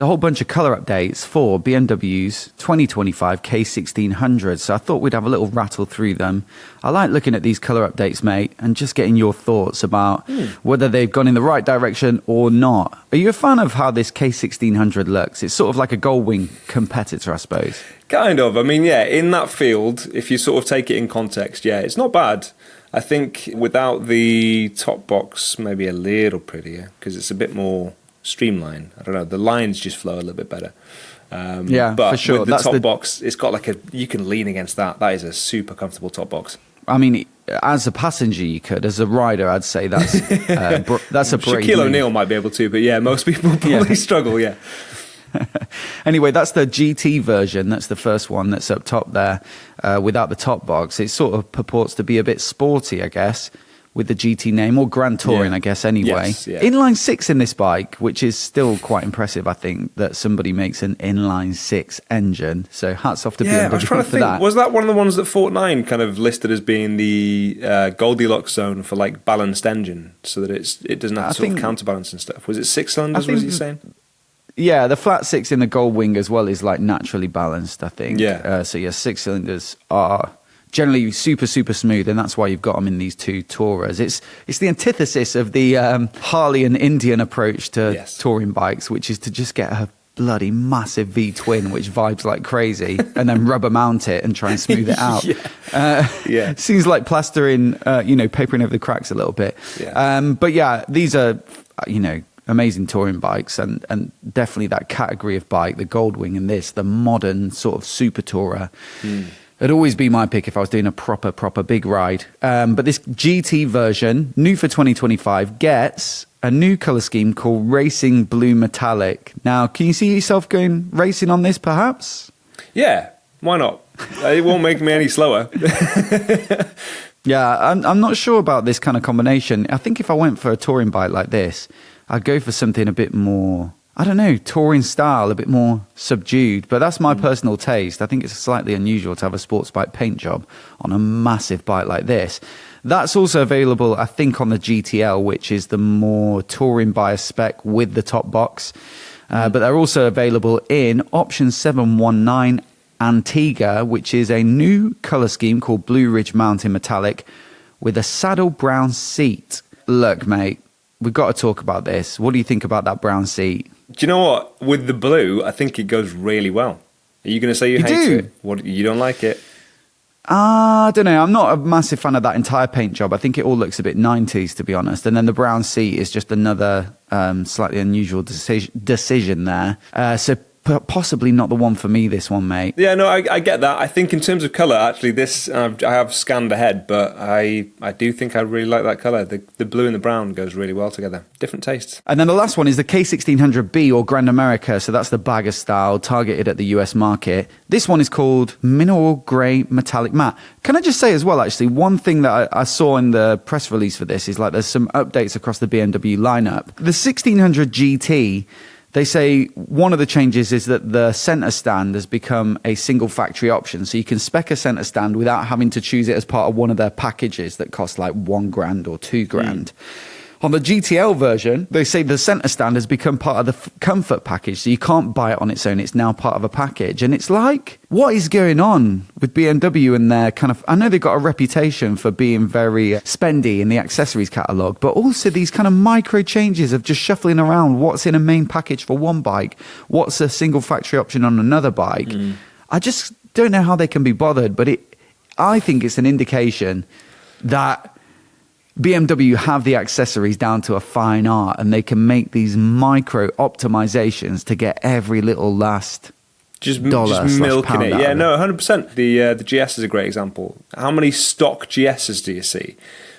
a whole bunch of colour updates for BMW's 2025 K1600. So I thought we'd have a little rattle through them. I like looking at these colour updates, mate, and just getting your thoughts about whether they've gone in the right direction or not. Are you a fan of how this K1600 looks? It's sort of like a Goldwing competitor, I suppose. Kind of. I mean, yeah, in that field, if you sort of take it in context, yeah, it's not bad. I think without the top box, maybe a little prettier, because it's a bit more streamlined. I don't know, the lines just flow a little bit better. Yeah, but for sure. With the top box, it's got like you can lean against that. That is a super comfortable top box. I mean, as a passenger, you could. As a rider, I'd say that's a brave Shaquille move. O'Neal might be able to, but yeah, most people probably struggle, yeah. Anyway, that's the GT version. That's the first one that's up top there without the top box. It sort of purports to be a bit sporty, I guess, with the GT name, or Grand Touring, I guess, anyway. Yes, yeah. Inline 6 in this bike, which is still quite impressive, I think, that somebody makes an inline 6 engine. So hats off to BMW I was trying to think, that. was that one of the ones that Fortnite kind of listed as being the Goldilocks zone for like balanced engine, so that it doesn't have to sort of counterbalance and stuff? Was it 6 cylinders, was he saying? Yeah, the flat 6 in the Goldwing as well is like naturally balanced, I think. Yeah. So yeah, 6 cylinders are generally super, super smooth, and that's why you've got them in these two Tourers. It's the antithesis of the Harley and Indian approach to touring bikes, which is to just get a bloody massive V-twin, which vibes like crazy, and then rubber mount it and try and smooth it out. Seems like plastering, papering over the cracks a little bit. Yeah. But yeah, these are, amazing touring bikes, and definitely that category of bike, the Goldwing and the modern sort of super tourer. It'd always be my pick if I was doing a proper big ride. But this GT version, new for 2025, gets a new colour scheme called Racing Blue Metallic. Now, can you see yourself going racing on this, perhaps? Yeah, why not? It won't make me any slower. Yeah, I'm not sure about this kind of combination. I think if I went for a touring bike like this, I'd go for something a bit more, I don't know, touring style, a bit more subdued. But that's my personal taste. I think it's slightly unusual to have a sports bike paint job on a massive bike like this. That's also available, I think, on the GTL, which is the more touring bias spec with the top box. But they're also available in option 719 Antigua, which is a new colour scheme called Blue Ridge Mountain Metallic with a saddle brown seat. Look, mate, we've got to talk about this. What do you think about that brown seat? Do you know what? With the blue, I think it goes really well. Are you going to say you hate it? What, you don't like it? I don't know. I'm not a massive fan of that entire paint job. I think it all looks a bit 90s, to be honest. And then the brown seat is just another slightly unusual decision there. So possibly not the one for me, this one, mate. Yeah, no, I get that. I think in terms of colour, actually, this, I have scanned ahead, but I do think I really like that colour. The blue and the brown goes really well together. Different tastes. And then the last one is the K1600B, or Grand America. So that's the bagger style, targeted at the US market. This one is called Mineral Grey Metallic Matte. Can I just say as well, actually, one thing that I saw in the press release for this is like there's some updates across the BMW lineup. The 1600 GT, they say one of the changes is that the center stand has become a single factory option. So you can spec a center stand without having to choose it as part of one of their packages that cost like $1,000 or $2,000. On the GTL version, they say the center stand has become part of the comfort package. So you can't buy it on its own. It's now part of a package. And it's like, what is going on with BMW and their kind of, I know they've got a reputation for being very spendy in the accessories catalog, but also these kind of micro changes of just shuffling around what's in a main package for one bike, what's a single factory option on another bike. I just don't know how they can be bothered, but I think it's an indication that BMW have the accessories down to a fine art, and they can make these micro optimizations to get every little last dollar just milking it. Yeah, no, 100%. The GS is a great example. How many stock GSs do you see?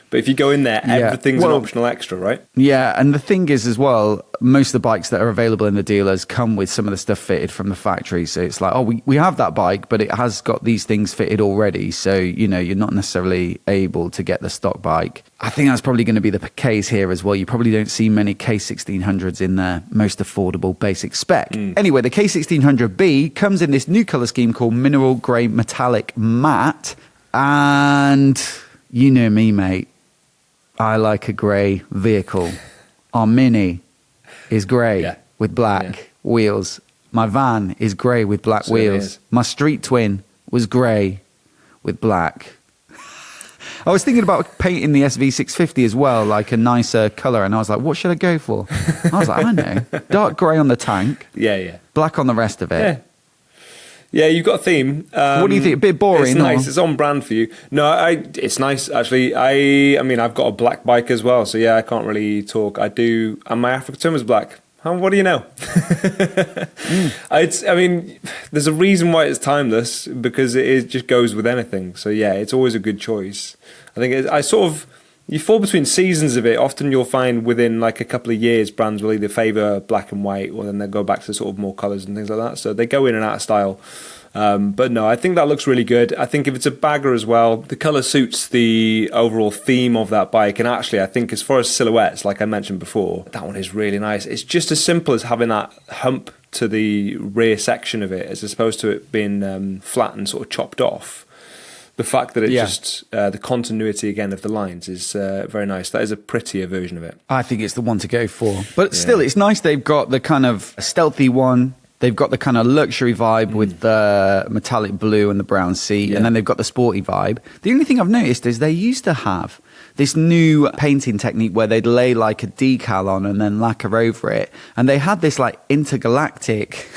But if you go in there, everything's an optional extra, right? Yeah, and the thing is as well, most of the bikes that are available in the dealers come with some of the stuff fitted from the factory. So it's like, oh, we have that bike, but it has got these things fitted already. So, you're not necessarily able to get the stock bike. I think that's probably going to be the case here as well. You probably don't see many K1600s in their most affordable basic spec. Anyway, the K1600B comes in this new colour scheme called Mineral Grey Metallic Matte. And you know me, mate. I like a grey vehicle. Our Mini is grey with black. wheels. My van is grey with black Certainly wheels. is. My street twin was grey with black. I was thinking about painting the SV650 as well, like a nicer colour, and I was like, what should I go for? I was like, I know. Dark grey on the tank, Yeah. black on the rest of it. Yeah. Yeah, you've got a theme. What do you think? A bit boring? It's nice. Or? It's on brand for you. No, it's nice actually. I mean, I've got a black bike as well, so yeah, I can't really talk. I do, and my Africa Twin was black. What do you know? I mean, there's a reason why it's timeless, because it just goes with anything. So yeah, it's always a good choice. I think you fall between seasons of it. Often you'll find within like a couple of years, brands will either favour black and white, or then they'll go back to sort of more colours and things like that. So they go in and out of style. But no, I think that looks really good. I think if it's a bagger as well, the colour suits the overall theme of that bike. And actually, I think as far as silhouettes, like I mentioned before, that one is really nice. It's just as simple as having that hump to the rear section of it, as opposed to it being flat and sort of chopped off. The fact that it the continuity again of the lines is very nice. That is a prettier version of it. I think it's the one to go for. But still, it's nice they've got the kind of stealthy one. They've got the kind of luxury vibe with the metallic blue and the brown seat. And then they've got the sporty vibe. The only thing I've noticed is they used to have this new painting technique where they'd lay like a decal on and then lacquer over it. And they had this like intergalactic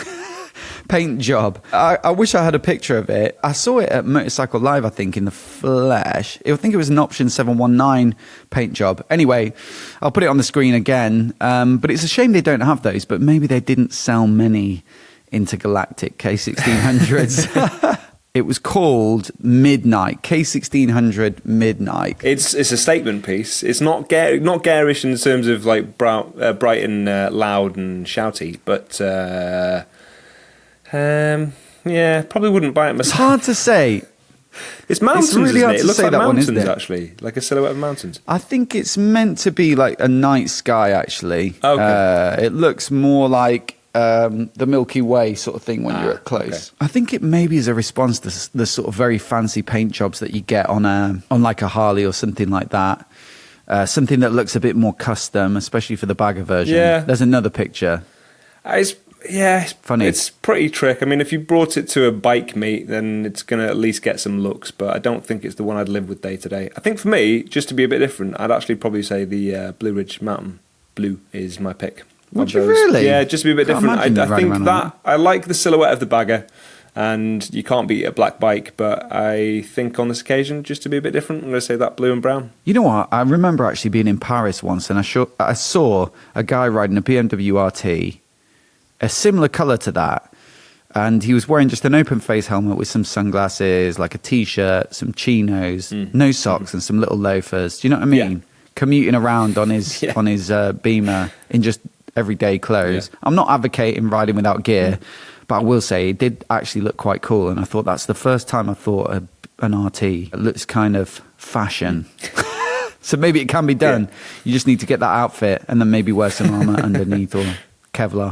paint job. I wish I had a picture of it. I saw it at Motorcycle Live, I think, in the flesh. I think it was an Option 719 paint job. Anyway, I'll put it on the screen again. But it's a shame they don't have those, but maybe they didn't sell many intergalactic K1600s. It was called Midnight, K1600 Midnight. It's a statement piece. It's not garish in terms of like bright and loud and shouty, but yeah, probably wouldn't buy it myself. It's hard to say. It's mountains, It's really isn't hard it? to It looks say like that one, mountains, isn't it? actually, like a silhouette of mountains. I think it's meant to be like a night sky, actually. Okay. It looks more like the Milky Way sort of thing when you're up close. Okay. I think it maybe is a response to the sort of very fancy paint jobs that you get on like a Harley or something like that. Something that looks a bit more custom, especially for the bagger version. Yeah. There's another picture. It's Funny. It's pretty trick. I mean, if you brought it to a bike meet, then it's going to at least get some looks, but I don't think it's the one I'd live with day to day. I think for me, just to be a bit different, I'd actually probably say the Blue Ridge Mountain Blue is my pick. Would you really? Yeah, just to be a bit Can't different. imagine you I riding think around that on I like the silhouette of the bagger, and you can't beat a black bike, but I think on this occasion, just to be a bit different, I'm going to say that blue and brown. You know what? I remember actually being in Paris once, and I saw a guy riding a BMW RT, a similar colour to that, and he was wearing just an open face helmet with some sunglasses, like a t-shirt, some chinos, no socks, and some little loafers. Do you know what I mean? Yeah. Commuting around on his Beamer in just everyday clothes. Yeah. I'm not advocating riding without gear, but I will say it did actually look quite cool, and I thought that's the first time I thought an RT looks kind of fashion. So maybe it can be done. Yeah. You just need to get that outfit and then maybe wear some armour underneath or Kevlar.